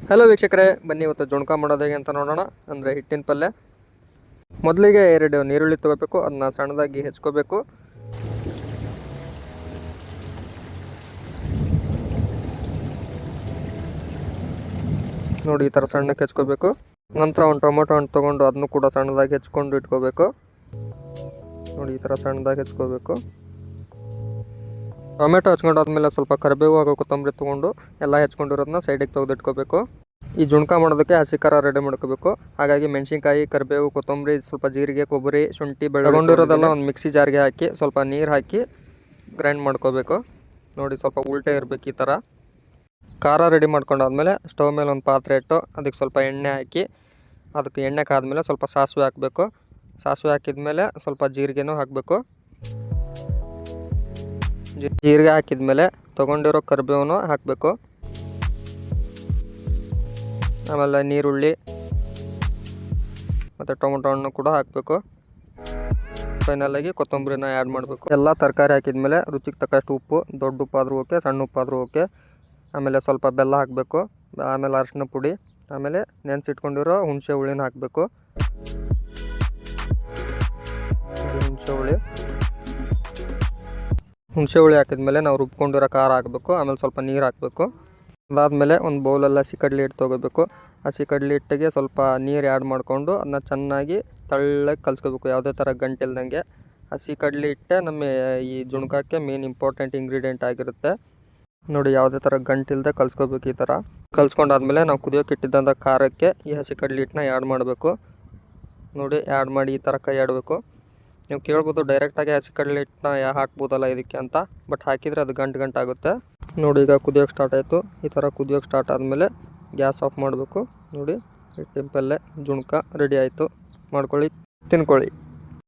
Hello ವೀಕ್ಷಕರೇ, ಬನ್ನಿ ಇವತ್ತು ಜುಣಕ ಮಾಡೋದು ಹೇಗೆ ಅಂತ ನೋಡೋಣ. ಅಂದರೆ ಹಿಟ್ಟಿನ ಪಲ್ಯ. ಮೊದಲಿಗೆ 2 ನೀರುಳ್ಳಿ ತೊಗೋಬೇಕು, ಅದನ್ನ ಸಣ್ಣದಾಗಿ ಹೆಚ್ಕೋಬೇಕು. ನೋಡಿ, ಈ ಥರ ಸಣ್ಣಕ್ಕೆ ಹೆಚ್ಕೋಬೇಕು. ನಂತರ ಒಂದು ಟೊಮೊಟೊ ಹಣ್ಣು ತೊಗೊಂಡು ಅದನ್ನು ಕೂಡ ಸಣ್ಣದಾಗಿ ಹೆಚ್ಕೊಂಡು ಇಟ್ಕೋಬೇಕು. ನೋಡಿ, ಈ ಥರ ಸಣ್ಣದಾಗಿ ಹೆಚ್ಕೋಬೇಕು. ಟೊಮೆಟೊ ಹಚ್ಕೊಂಡಾದ್ಮೇಲೆ ಸ್ವಲ್ಪ ಕರಿಬೇವು ಹಾಗೂ ಕೊತ್ತಂಬರಿ ತೊಗೊಂಡು ಎಲ್ಲ ಹೆಚ್ಕೊಂಡಿರೋದನ್ನ ಸೈಡಿಗೆ ತೆಗೆದಿಟ್ಕೋಬೇಕು. ಈ ಜುಣಕ ಮಾಡೋದಕ್ಕೆ ಹಸಿ ಖಾರ ರೆಡಿ ಮಾಡ್ಕೋಬೇಕು. ಹಾಗಾಗಿ ಮೆಣಸಿನ್ಕಾಯಿ, ಕರಿಬೇವು, ಕೊತ್ತಂಬರಿ, ಸ್ವಲ್ಪ ಜೀರಿಗೆ, ಕೊಬ್ಬರಿ, ಶುಂಠಿ ಬೆಳ್ಕೊಂಡಿರೋದೆಲ್ಲ ಒಂದು ಮಿಕ್ಸಿ ಜಾರ್ಗೆ ಹಾಕಿ ಸ್ವಲ್ಪ ನೀರು ಹಾಕಿ ಗ್ರೈಂಡ್ ಮಾಡ್ಕೋಬೇಕು. ನೋಡಿ, ಸ್ವಲ್ಪ ಉಲ್ಟೆ ಇರಬೇಕು ಈ ಥರ. ಖಾರ ರೆಡಿ ಮಾಡ್ಕೊಂಡಾದ್ಮೇಲೆ ಸ್ಟವ್ ಮೇಲೆ ಒಂದು ಪಾತ್ರೆ ಇಟ್ಟು ಅದಕ್ಕೆ ಸ್ವಲ್ಪ ಎಣ್ಣೆ ಹಾಕಿ, ಅದಕ್ಕೆ ಎಣ್ಣೆ ಕಾದ್ಮೇಲೆ ಸ್ವಲ್ಪ ಸಾಸಿವೆ ಹಾಕಬೇಕು. ಸಾಸಿವೆ ಹಾಕಿದ್ಮೇಲೆ ಸ್ವಲ್ಪ ಜೀರಿಗೆನೂ ಹಾಕಬೇಕು. ಜೀರಿಗೆ ಹಾಕಿದ್ಮೇಲೆ ತೊಗೊಂಡಿರೋ ಕರಿಬೇವನ್ನು ಹಾಕಬೇಕು. ಆಮೇಲೆ ನೀರುಳ್ಳಿ ಮತ್ತು ಟೊಮೊಟೊ ಹಣ್ಣು ಕೂಡ ಹಾಕಬೇಕು. ಫೈನಲಾಗಿ ಕೊತ್ತಂಬರಿನ ಆ್ಯಡ್ ಮಾಡಬೇಕು. ಎಲ್ಲ ತರಕಾರಿ ಹಾಕಿದ್ಮೇಲೆ ರುಚಿಗೆ ತಕ್ಕಷ್ಟು ಉಪ್ಪು, ದೊಡ್ಡ ಉಪ್ಪಾದರೂ ಓಕೆ, ಸಣ್ಣ ಉಪ್ಪಾದರೂ ಓಕೆ. ಆಮೇಲೆ ಸ್ವಲ್ಪ ಬೆಲ್ಲ ಹಾಕಬೇಕು. ಆಮೇಲೆ ಅರಿಶಿನ ಪುಡಿ, ಆಮೇಲೆ ನೆನೆಸಿಟ್ಕೊಂಡಿರೋ ಹುಣಸೆ ಹುಳಿನ ಹಾಕಬೇಕು. ಹುಣಸೆ ಹುಳಿ ಹಾಕಿದ್ಮೇಲೆ ನಾವು ರುಬ್ಕೊಂಡಿರೋ ಖಾರ ಹಾಕಬೇಕು. ಆಮೇಲೆ ಸ್ವಲ್ಪ ನೀರು ಹಾಕಬೇಕು. ಅದಾದಮೇಲೆ ಒಂದು ಬೌಲೆಲ್ಲ ಹಸಿ ಕಡಲೆ ಹಿಟ್ಟು ತೊಗೋಬೇಕು. ಹಸಿ ಕಡಲೆ ಹಿಟ್ಟಿಗೆ ಸ್ವಲ್ಪ ನೀರು ಆ್ಯಡ್ ಮಾಡಿಕೊಂಡು ಅದನ್ನ ಚೆನ್ನಾಗಿ ತಳ್ಳಗೆ ಕಲಿಸ್ಕೋಬೇಕು, ಯಾವುದೇ ಥರ ಗಂಟಿಲ್ದಂಗೆ. ಹಸಿ ಕಡಲೆ ಹಿಟ್ಟೆ ನಮ್ಮ ಈ ಜುಣಕಕ್ಕೆ ಮೇನ್ ಇಂಪಾರ್ಟೆಂಟ್ ಇಂಗ್ರೀಡಿಯೆಂಟ್ ಆಗಿರುತ್ತೆ. ನೋಡಿ, ಯಾವುದೇ ಥರ ಗಂಟಿಲ್ಲದೆ ಕಲಿಸ್ಕೋಬೇಕು. ಈ ಥರ ಕಲಿಸ್ಕೊಂಡಾದ್ಮೇಲೆ ನಾವು ಕುದಿಯೋಕೆ ಇಟ್ಟಿದ್ದಂಥ ಖಾರಕ್ಕೆ ಈ ಹಸಿ ಕಡಲೆ ಹಿಟ್ಟನ್ನ ಆ್ಯಡ್ ಮಾಡಬೇಕು. ನೋಡಿ, ಆ್ಯಡ್ ಮಾಡಿ ಈ ಥರ ಕೈ ಆಡಬೇಕು. ನೀವು ಕೇಳ್ಬೋದು ಡೈರೆಕ್ಟಾಗಿ ಹಸಿ ಕಡಲೆ ಹಿಟ್ಟನ್ನ ಹಾಕ್ಬೋದಲ್ಲ ಇದಕ್ಕೆ ಅಂತ, ಬಟ್ ಹಾಕಿದರೆ ಅದು ಗಂಟಾಗುತ್ತೆ. ನೋಡಿ, ಈಗ ಕುದಿಯೋಕೆ ಸ್ಟಾರ್ಟ್ ಆಯಿತು. ಈ ಥರ ಕುದಿಯೋಕೆ ಸ್ಟಾರ್ಟ್ ಆದಮೇಲೆ ಗ್ಯಾಸ್ ಆಫ್ ಮಾಡಬೇಕು. ನೋಡಿ, ಹಿಟ್ಟಿನ ಪಲ್ಯ ಜುಣಕ ರೆಡಿ ಆಯಿತು. ಮಾಡ್ಕೊಳ್ಳಿ, ತಿನ್ಕೊಳ್ಳಿ.